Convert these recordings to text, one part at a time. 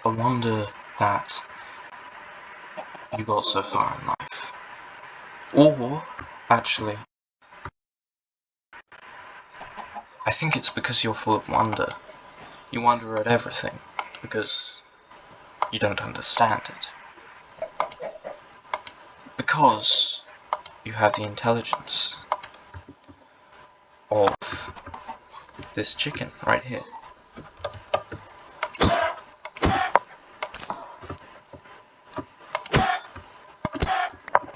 a wonder that you got so far in life. Or, actually, I think it's because you're full of wonder. You wonder at everything, because you don't understand it. Because you have the intelligence of this chicken right here.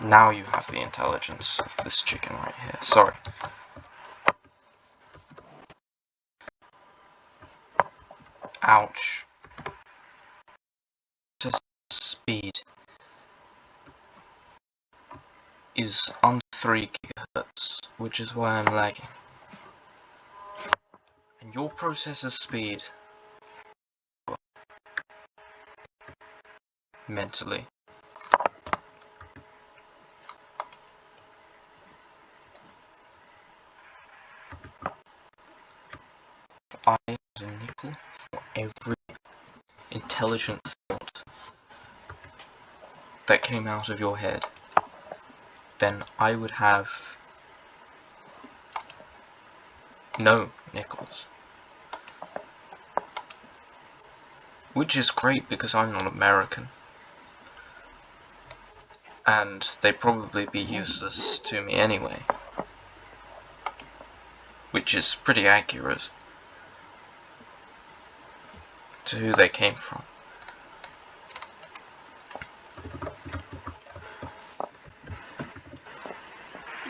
Now you have the intelligence of this chicken right here. Sorry. Ouch. The speed is under 3 GHz, which is why I'm lagging. And your processor speed, mentally, I had a nickel for every intelligent thought that came out of your head, then I would have no nickels. Which is great because I'm not American. And they'd probably be useless to me anyway. Which is pretty accurate to who they came from.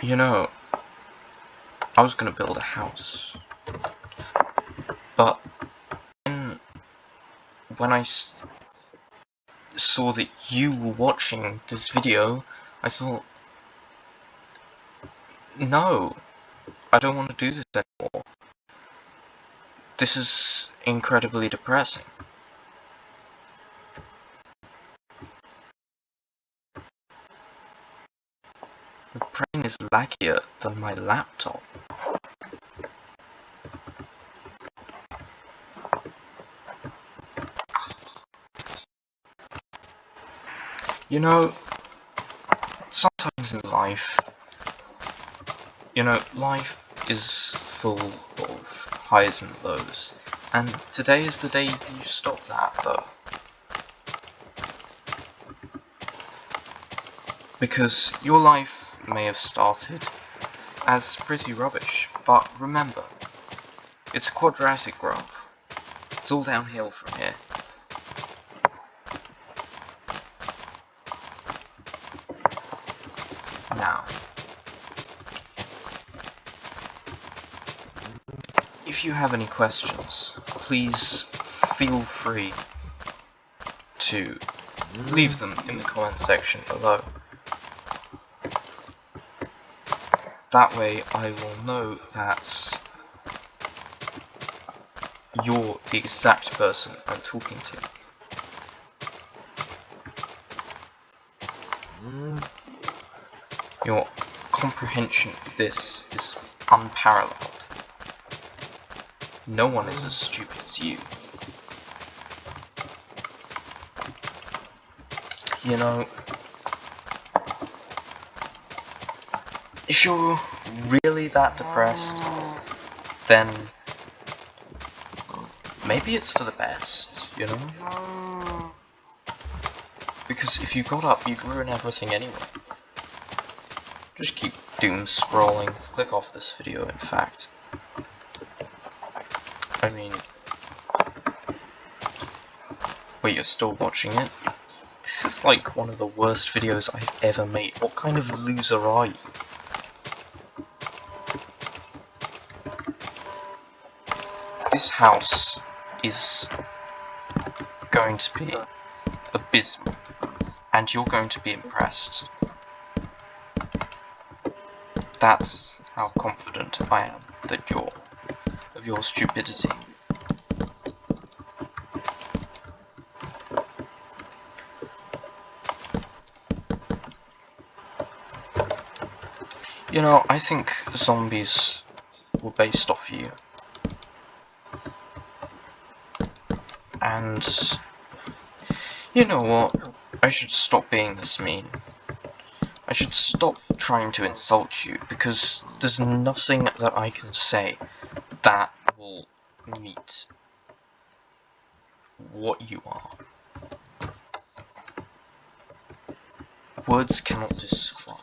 You know, I was gonna build a house, but when I saw that you were watching this video, I thought, no, I don't want to do this anymore. This is incredibly depressing. The brain is laggier than my laptop. You know, sometimes in life, life is full of highs and lows, and today is the day you stop that, though. Because your life may have started as pretty rubbish, but remember, it's a quadratic graph. It's all downhill from here. Now, if you have any questions, please feel free to leave them in the comment section below. That way I will know that you're the exact person I'm talking to. Your comprehension of this is unparalleled. No one is as stupid as you. You know, if you're really that depressed, then maybe it's for the best, you know? Because if you got up, you'd ruin everything anyway. Just keep doom scrolling. Click off this video, in fact. I mean... Wait, you're still watching it? This is like one of the worst videos I've ever made. What kind of loser are you? This house is going to be abysmal, and you're going to be impressed. That's how confident I am that of your stupidity. You know, I think zombies were based off you. And You know what? I should stop being this mean. I should stop trying to insult you, because there's nothing that I can say that will meet what you are. Words cannot describe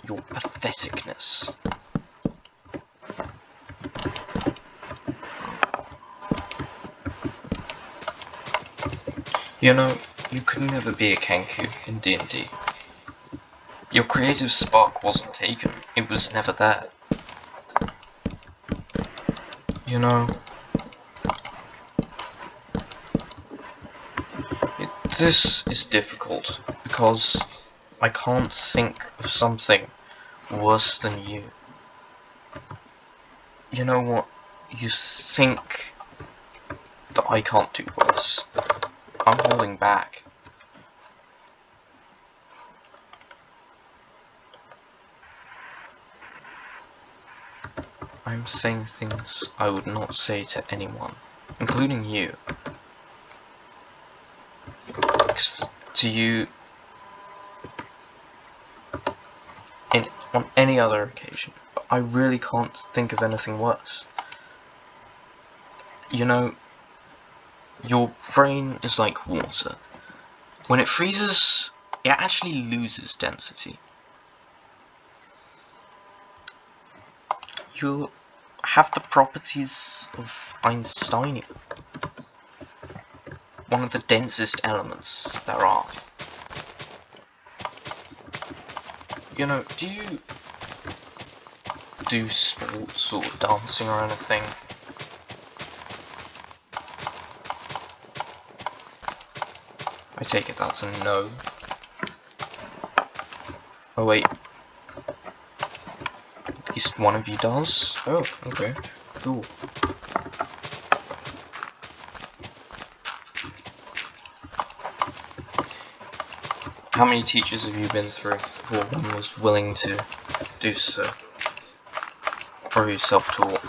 your patheticness. You know, you could never be a Kenku in D&D. Your creative spark wasn't taken, it was never there. You know, this is difficult, because I can't think of something worse than you. You know what? You think that I can't do worse. I'm holding back. I'm saying things I would not say to anyone, including you. Because to you, on any other occasion, I really can't think of anything worse. You know, your brain is like water. When it freezes, it actually loses density. You have the properties of Einsteinium, one of the densest elements there are. You know, do you do sports or dancing or anything? I take it that's a no. Oh wait. At least one of you does? Oh, okay. Cool. How many teachers have you been through before one was willing to do so? Or are you self-taught?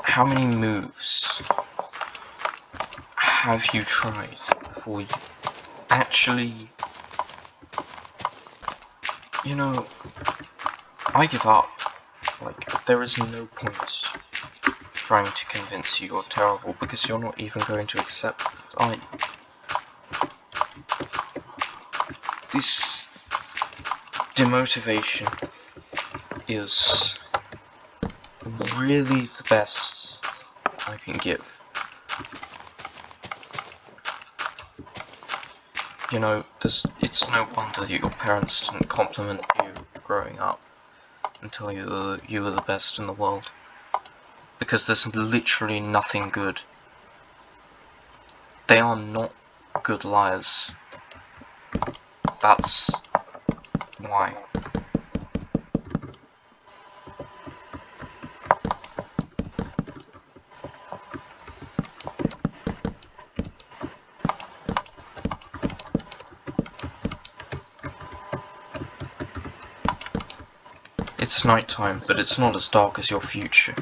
How many moves have you tried before you actually... You know, I give up. Like, there is no point trying to convince you you're terrible, because you're not even going to accept it, are you? This demotivation is really the best I can give. You know, it's no wonder that your parents didn't compliment you growing up and tell you that you were the best in the world. Because there's literally nothing good. They are not good liars. That's why. It's nighttime, but it's not as dark as your future.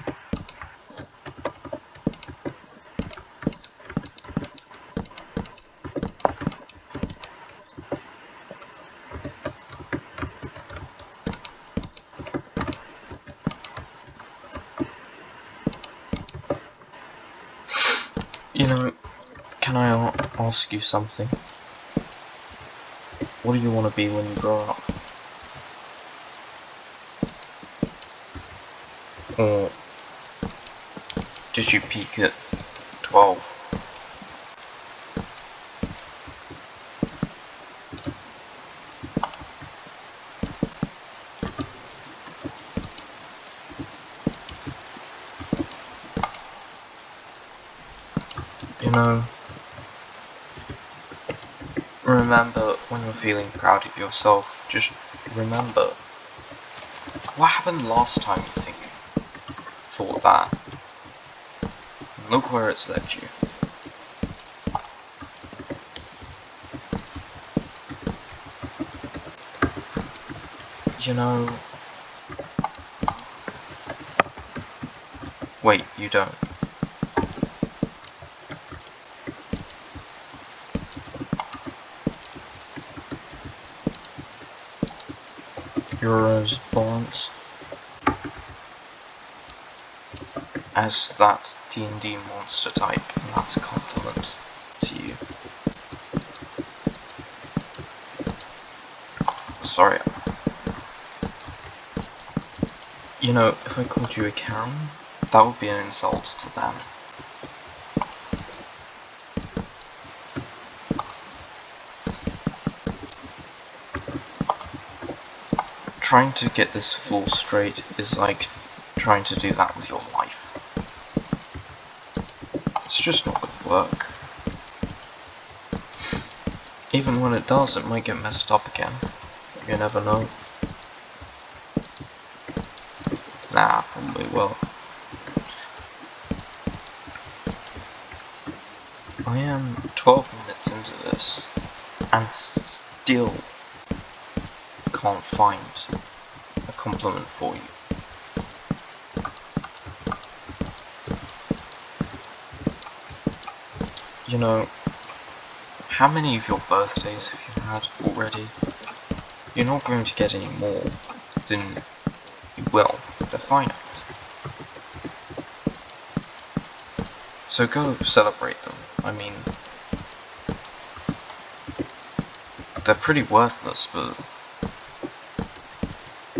You know, can I ask you something? What do you want to be when you grow up? Or did you peak at 12? You know, remember when you're feeling proud of yourself, just remember what happened last time you thought that. Look where it's led you. You know... Wait, you don't. Heroes balance as that D&D monster type, and that's a compliment to you. Sorry. You know, if I called you a Karen, that would be an insult to them. Trying to get this full straight is like trying to do that with your life. It's just not gonna work. Even when it does, it might get messed up again. You never know. Nah, probably will. I am 12 minutes into this, and still can't find a compliment for you. You know, how many of your birthdays have you had already? You're not going to get any more than you will. They're finite. So go celebrate them. I mean, they're pretty worthless, but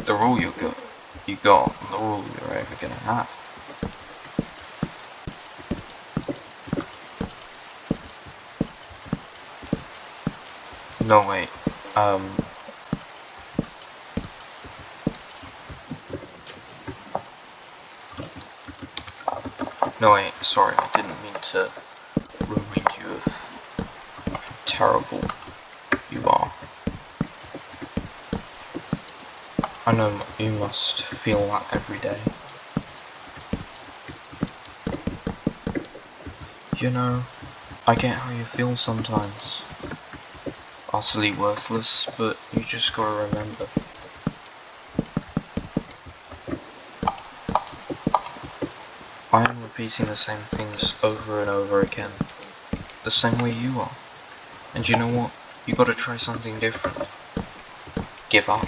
they're all you got, and they're all you're ever gonna have. No, wait, no, wait, sorry, I didn't mean to remind you of how terrible you are. I know you must feel that every day. You know, I get how you feel sometimes. Utterly worthless, but you just gotta remember. I am repeating the same things over and over again, the same way you are. And you know what? You gotta try something different. Give up.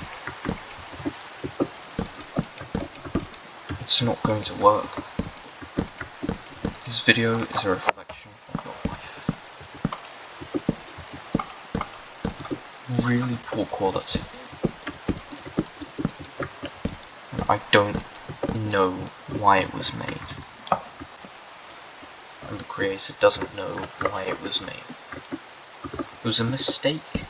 It's not going to work. This video is a reflection of your life. Really poor quality. And I don't know why it was made. And the creator doesn't know why it was made. It was a mistake.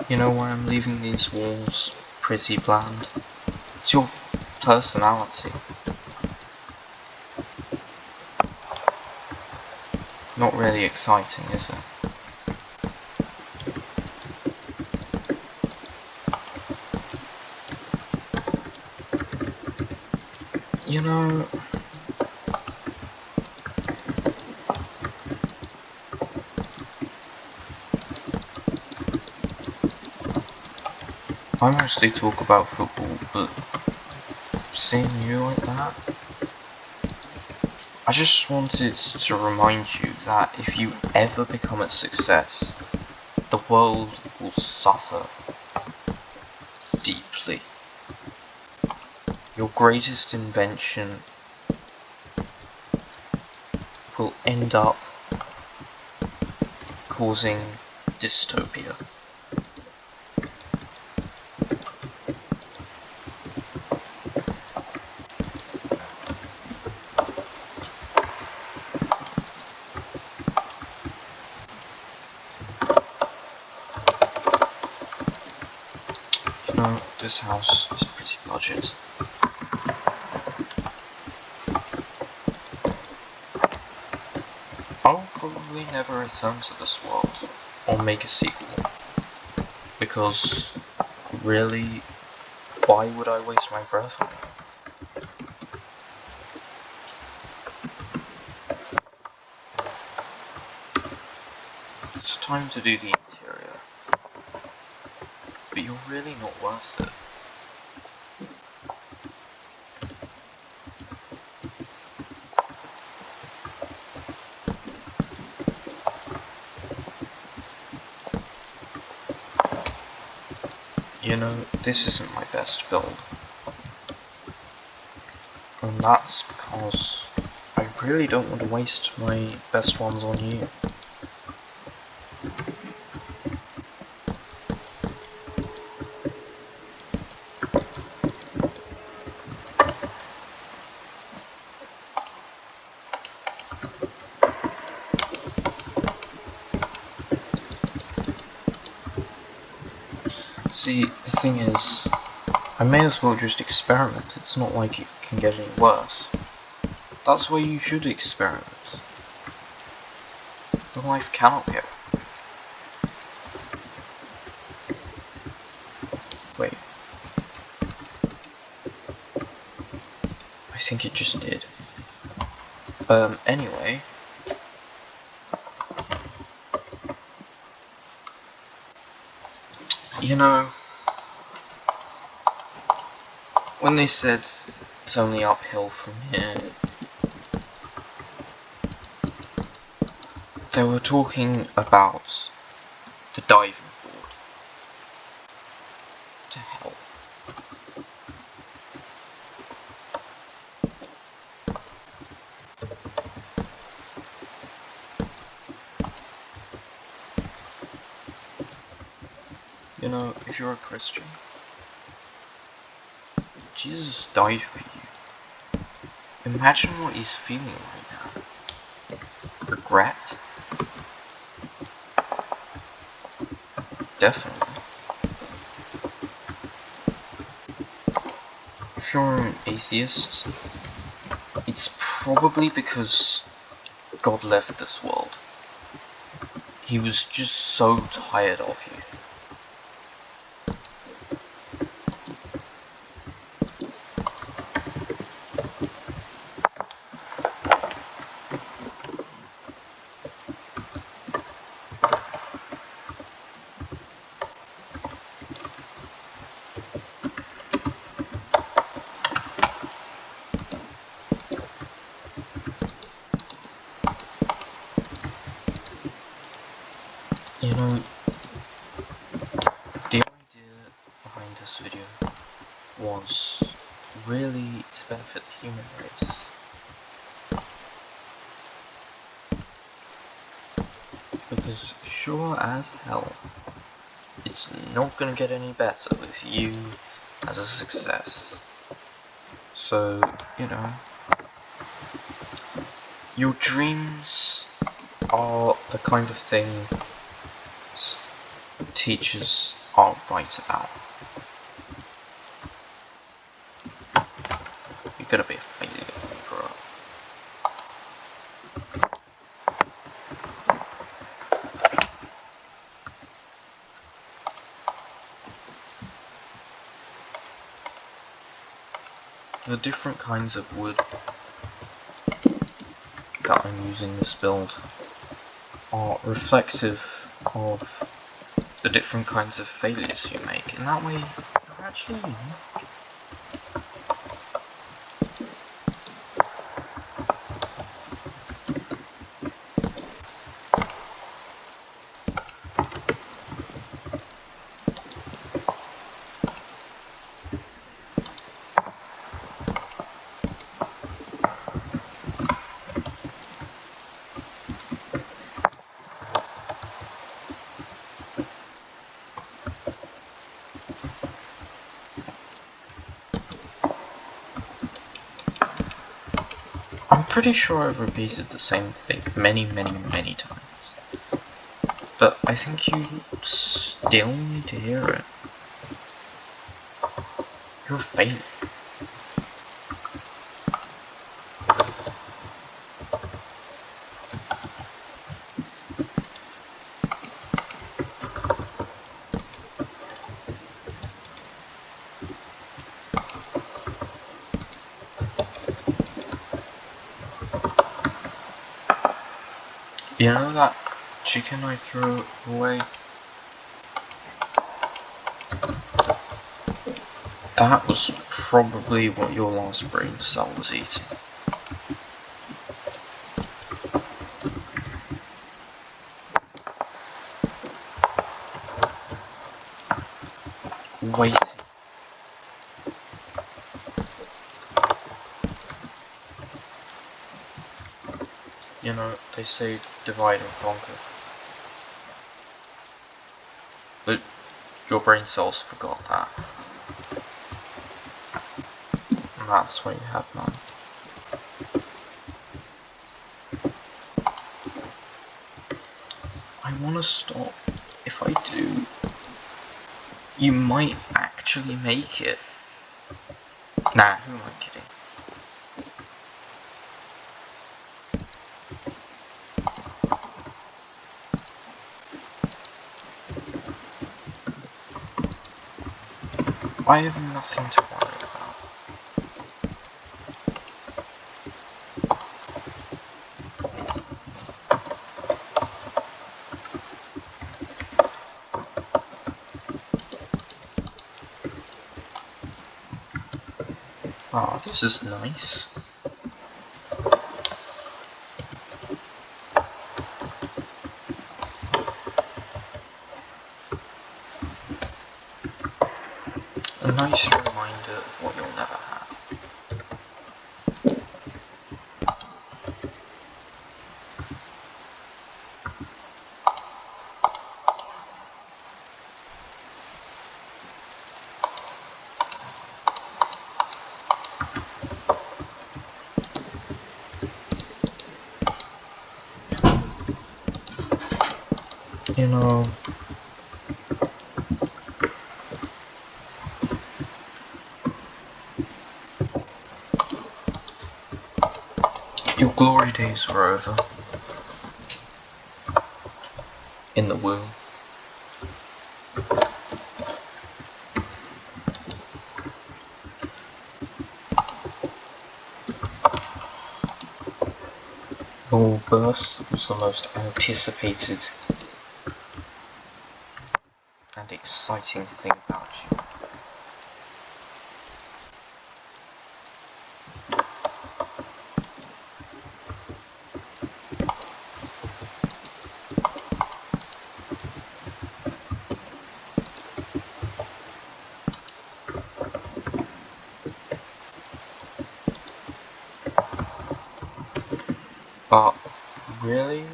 You know why I'm leaving these walls pretty bland? It's your personality. Not really exciting, is it? You know, I mostly talk about football, but seeing you like that, I just wanted to remind you that if you ever become a success, the world will suffer deeply. Your greatest invention will end up causing dystopia. You know, this house is pretty budget. I'll probably never return to this world, or make a sequel, because really, why would I waste my breath on it? It's time to do the interior, but you're really not worth it. you know, this isn't my best build. And that's because I really don't want to waste my best ones on you. See, the thing is, I may as well just experiment. It's not like it can get any worse. That's why you should experiment. Your life cannot get worse. Wait. I think it just did. Anyway. You know, when they said it's only uphill from here, they were talking about the diving board. To hell. You know, if you're a Christian, Jesus died for you. Imagine what he's feeling right now. Regret? Definitely. If you're an atheist, it's probably because God left this world. He was just so tired of you. You know, the idea behind this video was really to benefit the human race. Because sure as hell, it's not gonna get any better with you as a success. So, you know, your dreams are the kind of thing teachers aren't right about. You're gonna be a failure when you grow up. The different kinds of wood that I'm using this build are reflective of the different kinds of failures you make. In that way, you're actually unique. I'm pretty sure I've repeated the same thing many times. But I think you still need to hear it. You're a failure. You know that chicken I threw away? That was probably what your last brain cell was eating. waiting. You know, they say divide and conquer. But your brain cells forgot that. And that's what you have now. I wanna stop. If I do, you might actually make it. Nah, who am I kidding? I have nothing to worry about. Ah, this is nice. A nice reminder of what you'll never have. You know, your glory days were over. In the womb. Your birth was the most anticipated and exciting thing about you. But really?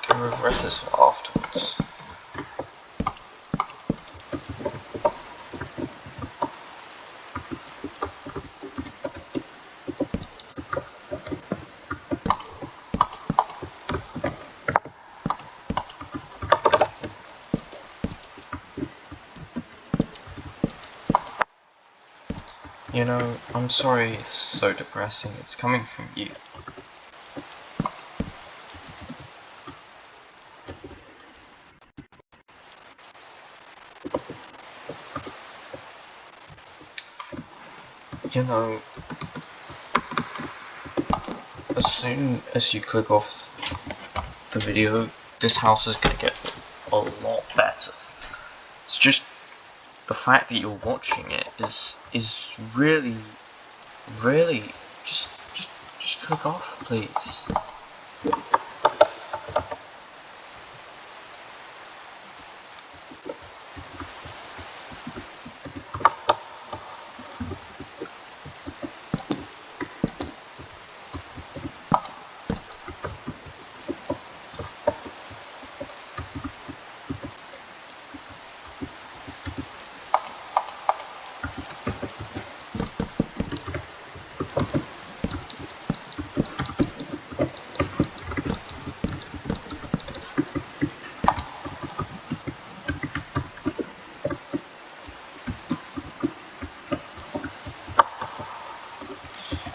You regret this afterwards. You know, I'm sorry it's so depressing. It's coming from you. You know, as soon as you click off the video, this house is gonna get a lot better. It's just the fact that you're watching it is really just click off, please.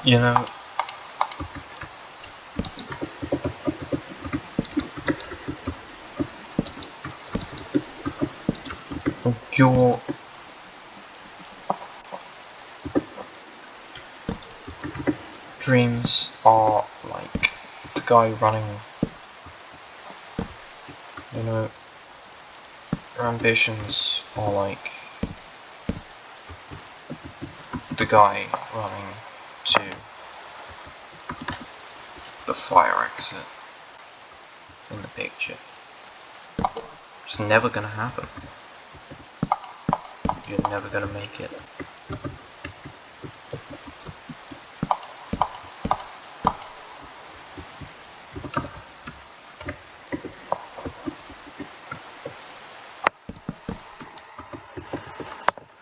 You know, your dreams are like the guy running. You know, your ambitions are like the guy running to the fire exit in the picture. It's never gonna happen. You're never gonna make it.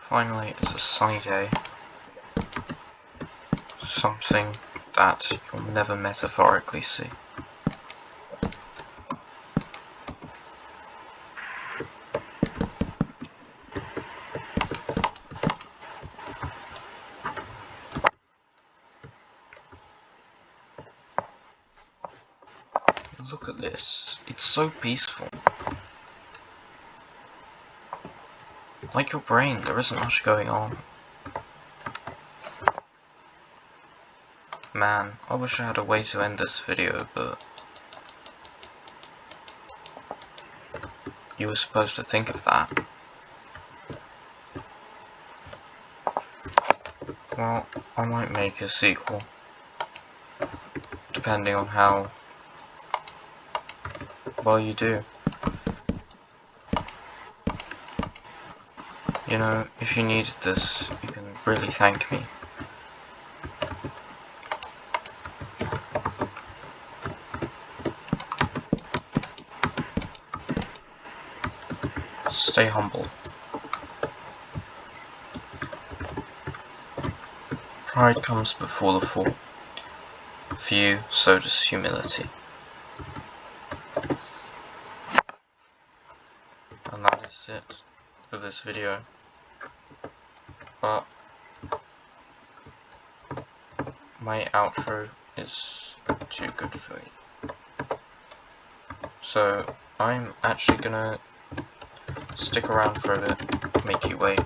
Finally, it's a sunny day. Something that you'll never metaphorically see. Look at this. It's so peaceful. Like your brain, there isn't much going on. Man, I wish I had a way to end this video, but you were supposed to think of that. Well, I might make a sequel, depending on how well you do. You know, if you needed this, you can really thank me. Stay humble. Pride comes before the fall. For you, so does humility. And that is it for this video. But my outro is too good for you. So I'm actually gonna stick around for a bit, make you wait.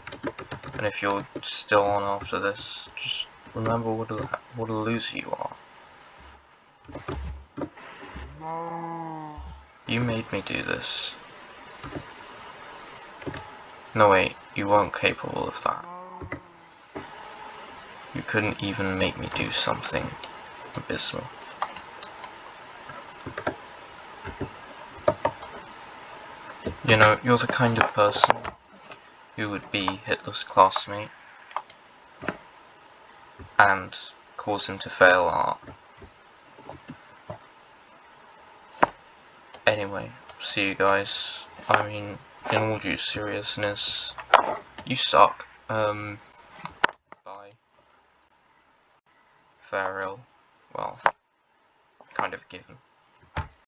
And if you're still on after this, just remember what a loser you are. You made me do this. No wait, you weren't capable of that. You couldn't even make me do something abysmal. You know, you're the kind of person who would be Hitler's classmate and cause him to fail art. Anyway, see you guys. I mean, in all due seriousness, you suck. Bye. Farewell. Well, kind of given.